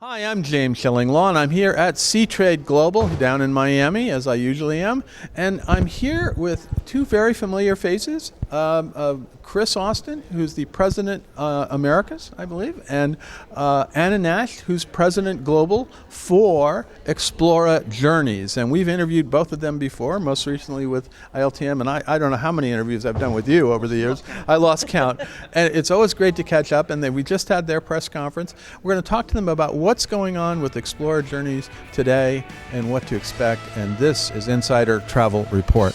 Hi, I'm James Shillinglaw, and I'm here at Sea Trade Global down in Miami, as I usually am. And I'm here with two very familiar faces. Chris Austin, who's the President Americas, I believe, and Anna Nash, who's President Global for Explora Journeys. And we've interviewed both of them before, most recently with ILTM, and I don't know how many interviews I've done with you over the years. I lost count. And it's always great to catch up, and we just had their press conference. We're going to talk to them about what's going on with Explora Journeys today and what to expect. And this is Insider Travel Report.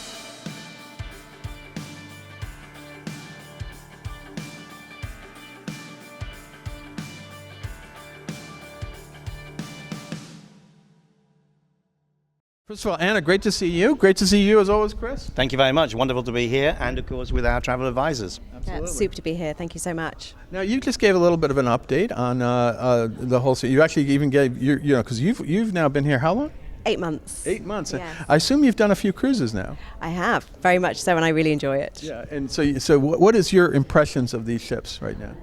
First of all, Anna, great to see you. Great to see you as always, Chris. Thank you very much. Wonderful to be here, and of course with our travel advisors. Yeah, it's super to be here. Thank you so much. Now, you just gave a little bit of an update on the whole. You actually even gave because you've now been here how long? 8 months. 8 months. Yes. I assume you've done a few cruises now. I have, very much so, and I really enjoy it. Yeah, and so what is your impressions of these ships right now?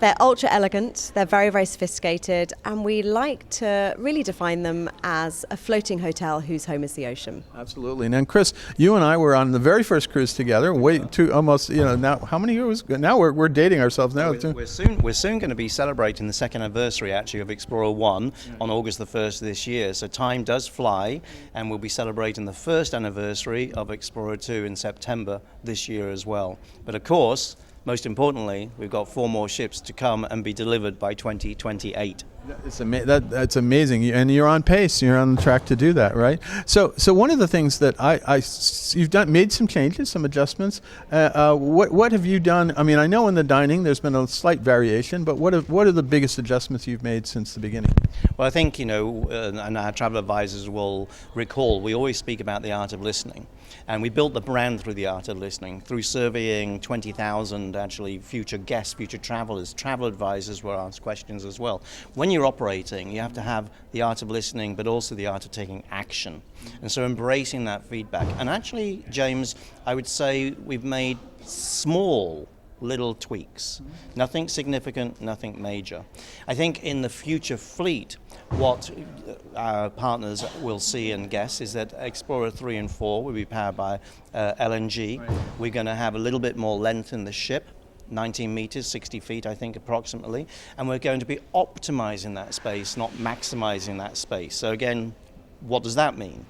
They're ultra elegant, they're very, very sophisticated, and we like to really define them as a floating hotel whose home is the ocean. Absolutely. And then, Chris, you and I were on the very first cruise together. Almost, now, how many years? Now we're dating ourselves now. We're soon going to be celebrating the second anniversary, actually, of Explora 1 on August the 1st of this year. So time does fly, and we'll be celebrating the first anniversary of Explora 2 in September this year as well. But of course, most importantly, we've got 4 more ships to come and be delivered by 2028. That's amazing, and you're on pace. You're on track to do that, right? So one of the things that you've made some changes, some adjustments. What have you done? I mean, I know in the dining there's been a slight variation, but what are the biggest adjustments you've made since the beginning? Well, I think, and our travel advisors will recall, we always speak about the art of listening. And we built the brand through the art of listening, through surveying 20,000 actually future guests, future travelers. Travel advisors were asked questions as well. When you're operating, you have to have the art of listening, but also the art of taking action. And so embracing that feedback. And actually, James, I would say we've made small little tweaks. Nothing significant, nothing major. I think in the future fleet, what our partners will see and guess is that Explora 3 and 4 will be powered by LNG. Right. We're going to have a little bit more length in the ship, 19 meters, 60 feet, I think, approximately. And we're going to be optimizing that space, not maximizing that space. So again, what does that mean?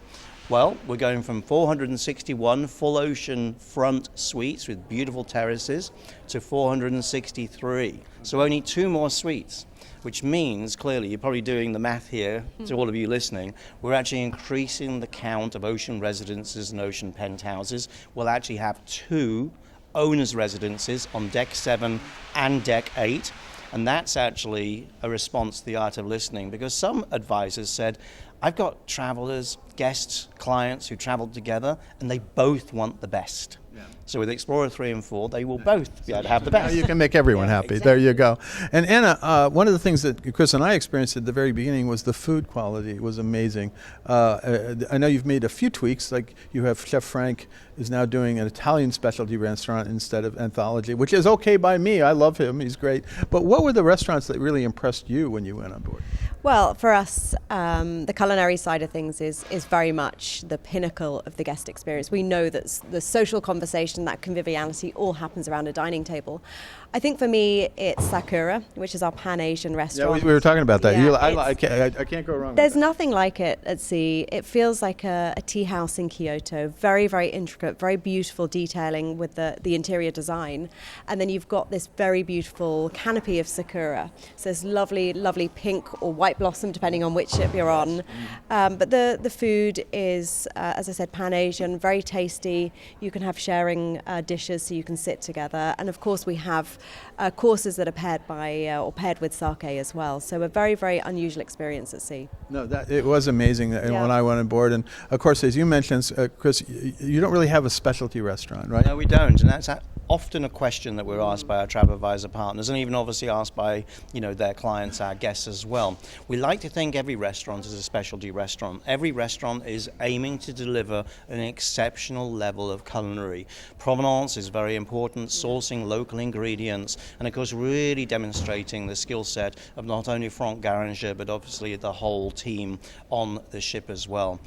Well, we're going from 461 full ocean front suites with beautiful terraces to 463. So only 2 more suites, which means, clearly, you're probably doing the math here, to all of you listening, we're actually increasing the count of ocean residences and ocean penthouses. We'll actually have 2 owners' residences on deck 7 and deck 8. And that's actually a response to the art of listening, because some advisors said, I've got travelers, guests, clients who traveled together, and they both want the best. Yeah. So with Explora 3 and 4, they will both be able to have the best. You can make everyone happy. Exactly. There you go. And Anna, one of the things that Chris and I experienced at the very beginning was the food quality. It was amazing. I know you've made a few tweaks, like you have Chef Frank is now doing an Italian specialty restaurant instead of Anthology, which is okay by me. I love him. He's great. But what were the restaurants that really impressed you when you went on board? Well, for us, the culinary side of things is very much the pinnacle of the guest experience. We know that the social conversation, that conviviality, all happens around a dining table. I think for me, it's Sakura, which is our Pan-Asian restaurant. Yeah, we were talking about that. Yeah, I can't go wrong with that. There's nothing like it at sea. It feels like a tea house in Kyoto. Very, very intricate, very beautiful detailing with the interior design. And then you've got this very beautiful canopy of Sakura. So this lovely, lovely pink or white blossom, depending on which ship you're on. But the food is, as I said, Pan-Asian, very tasty. You can have sharing dishes so you can sit together. And of course, we have courses that are paired with sake as well. So a very, very unusual experience at sea. No, it was amazing when I went on board. And of course, as you mentioned, Chris, you don't really have a specialty restaurant, right? No, we don't. And that's often a question that we're asked by our travel advisor partners, and even obviously asked by their clients, our guests as well. We like to think every restaurant is a specialty restaurant. Every restaurant is aiming to deliver an exceptional level of culinary. Provenance is very important, sourcing local ingredients, and of course really demonstrating the skill set of not only Franck Garanger but obviously the whole team on the ship as well.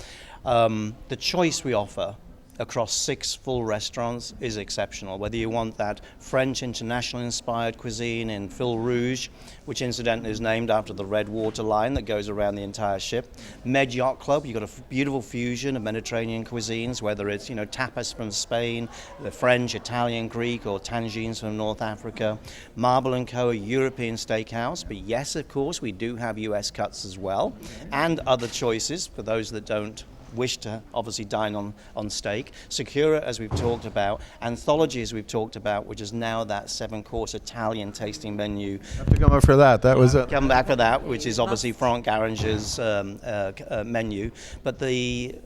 The choice we offer across 6 full restaurants is exceptional. Whether you want that French international inspired cuisine in Fil Rouge, which incidentally is named after the red water line that goes around the entire ship. Med Yacht Club, you've got a beautiful fusion of Mediterranean cuisines, whether it's tapas from Spain, the French, Italian, Greek, or tangines from North Africa. Marble & Co, a European steakhouse, but yes, of course, we do have US cuts as well, and other choices for those that don't wish to obviously dine on steak. Secura, as we've talked about. Anthology, as we've talked about, which is now that 7-course Italian tasting menu. Have to come up for that. That was it. Come back for that, which is obviously Franck Garanger's menu. But the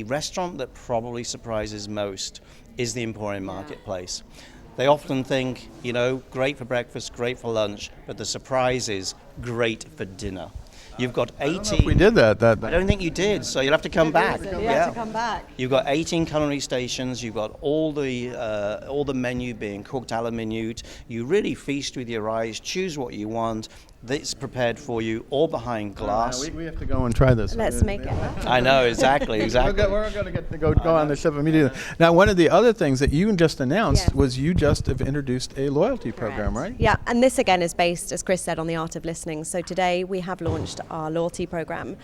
restaurant that probably surprises most is the Emporium Marketplace. They often think, great for breakfast, great for lunch, but the surprise is great for dinner. You've got 18. I don't know if we did that. I don't think you did, so you'll have to come back. You have to come back. You've got 18 culinary stations. You've got all the menu being cooked a la minute. You really feast with your eyes. Choose what you want. It's prepared for you, all behind glass. We have to go and try this. Let's make it happen. I know, exactly. We're going to get to go on the ship immediately. Now, one of the other things that you just announced was you just have introduced a loyalty program, right? Yeah, and this again is based, as Chris said, on the art of listening. So today we have launched our loyalty program.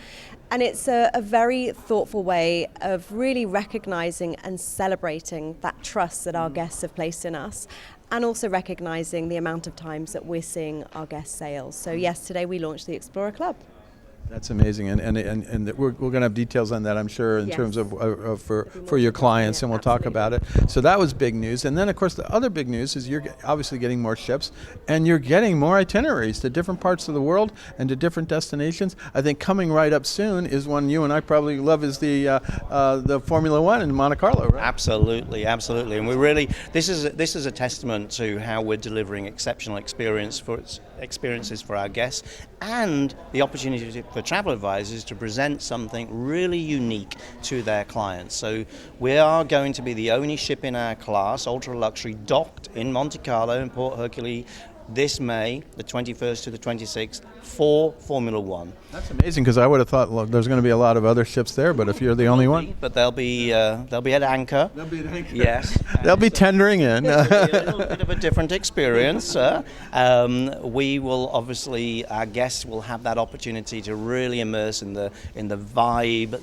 And it's a very thoughtful way of really recognizing and celebrating that trust that our guests have placed in us, and also recognizing the amount of times that we're seeing our guest sales. So yes, today we launched the Explora Club. That's amazing, and we're going to have details on that, I'm sure, in terms of for your clients, and we'll talk about it. So that was big news, and then of course the other big news is you're obviously getting more ships, and you're getting more itineraries to different parts of the world and to different destinations. I think coming right up soon is one you and I probably love, is the Formula One in Monte Carlo, right? Absolutely, and we really this is a testament to how we're delivering exceptional experiences for our guests, and the opportunity for travel advisors to present something really unique to their clients. So we are going to be the only ship in our class, ultra luxury, docked in Monte Carlo in Port Hercule this May, the 21st to the 26th, for Formula One. That's amazing, because I would have thought, look, there's going to be a lot of other ships there, but if you're the only one. But they'll be at anchor. They'll be at anchor. Yes. They'll be tendering in. It'll be a little bit of a different experience. We will obviously, our guests will have that opportunity to really immerse in the vibe,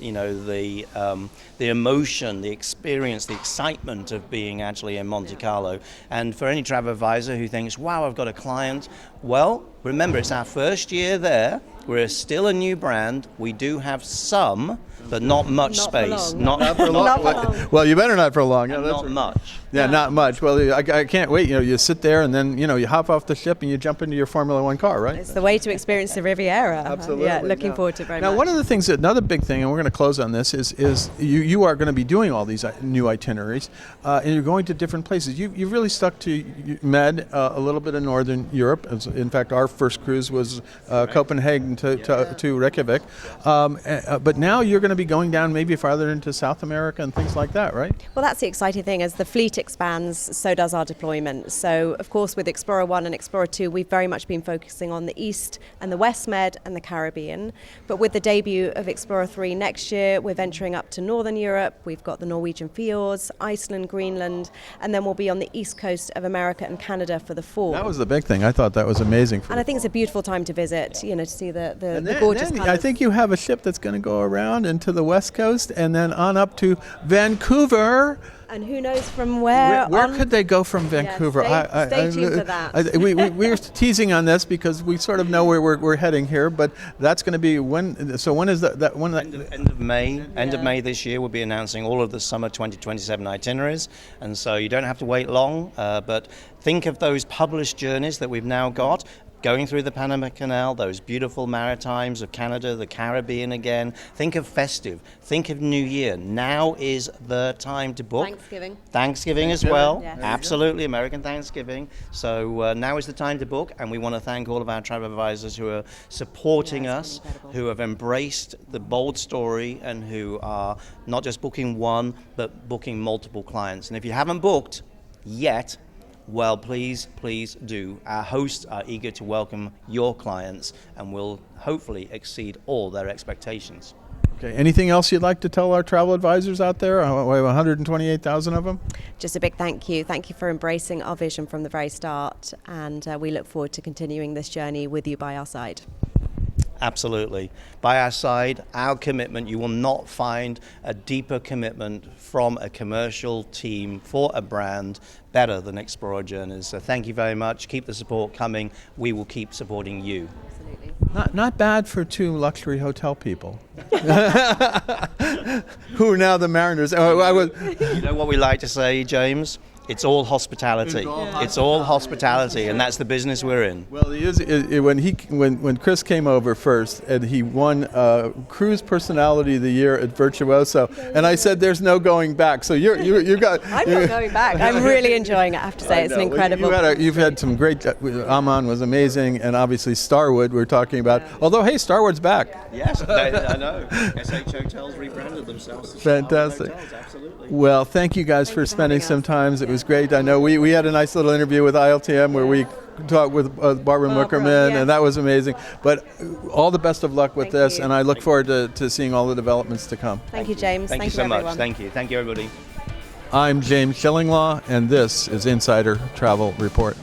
the emotion, the experience, the excitement of being actually in Monte Carlo. And for any travel advisor who thinks, wow, I've got a client, well, remember, it's our first year there. We're still a new brand. We do have some, but not much space. Not for long. Well, you better not for long. Not much. Yeah, not much. Well, I can't wait. You sit there and then, you hop off the ship and you jump into your Formula One car, right? It's the way to experience the Riviera. Absolutely. Yeah, looking forward to it very much. Now, one of the things, another big thing, and we're going to close on this, is you are going to be doing all these new itineraries, and you're going to different places. You've really stuck to Med, a little bit of Northern Europe. In fact, our first cruise was Copenhagen to Reykjavik. But now you're going to be going down maybe farther into South America and things like that, right? Well, that's the exciting thing. As the fleet expands, so does our deployment. So, of course, with Explora 1 and Explora 2, we've very much been focusing on the East and the West Med and the Caribbean. But with the debut of Explora 3 next year, we're venturing up to Northern Europe. We've got the Norwegian fjords, Iceland, Greenland, and then we'll be on the east coast of America and Canada for the fall. That was the big thing. I thought that was amazing. And I think it's a beautiful time to visit, to see the gorgeous I think you have a ship that's going to go around into the West Coast and then on up to Vancouver. And who knows from where? Where could they go from Vancouver? Yeah, stay tuned for that. We were teasing on this because we sort of know where we're heading here, but that's going to be when. So when is that? When end of May. End of May this year, we'll be announcing all of the summer 2027 itineraries, and so you don't have to wait long. But think of those published journeys that we've now got. going through the Panama Canal, those beautiful maritimes of Canada, the Caribbean again. Think of festive. Think of New Year. Now is the time to book. Thanksgiving as well. Yes. Absolutely, American Thanksgiving. So now is the time to book, and we want to thank all of our travel advisors who are supporting us, who have embraced the bold story, and who are not just booking one, but booking multiple clients. And if you haven't booked yet, well, please do. Our hosts are eager to welcome your clients and will hopefully exceed all their expectations. Okay. Anything else you'd like to tell our travel advisors out there? We have 128,000 of them. Just a big thank you. Thank you for embracing our vision from the very start, and we look forward to continuing this journey with you by our side. Absolutely. By our side, our commitment, you will not find a deeper commitment from a commercial team for a brand better than Explora Journeys. So thank you very much. Keep the support coming. We will keep supporting you. Absolutely. Not bad for two luxury hotel people. Who are now the Mariners. You know what we like to say, James? It's all hospitality. It's all hospitality, and that's the business we're in. Well, when Chris came over first, and he won Cruise Personality of the Year at Virtuoso, and I said, "There's no going back." So you got. I'm not going back. I'm really enjoying it. I have to say, it's an incredible. You've had some great. Amman was amazing, and obviously Starwood we're talking about. Although, hey, Starwood's back. Yes, I know. SH Hotels rebranded themselves. Fantastic. Hotels, absolutely. Well, thank you guys for spending some time. It was great. I know we had a nice little interview with ILTM where we talked with Barbara Muckerman, and that was amazing. But all the best of luck with this, and I look forward to seeing all the developments to come. Thank you, James. Thank you so much. Everyone. Thank you, everybody. I'm James Shillinglaw, and this is Insider Travel Report.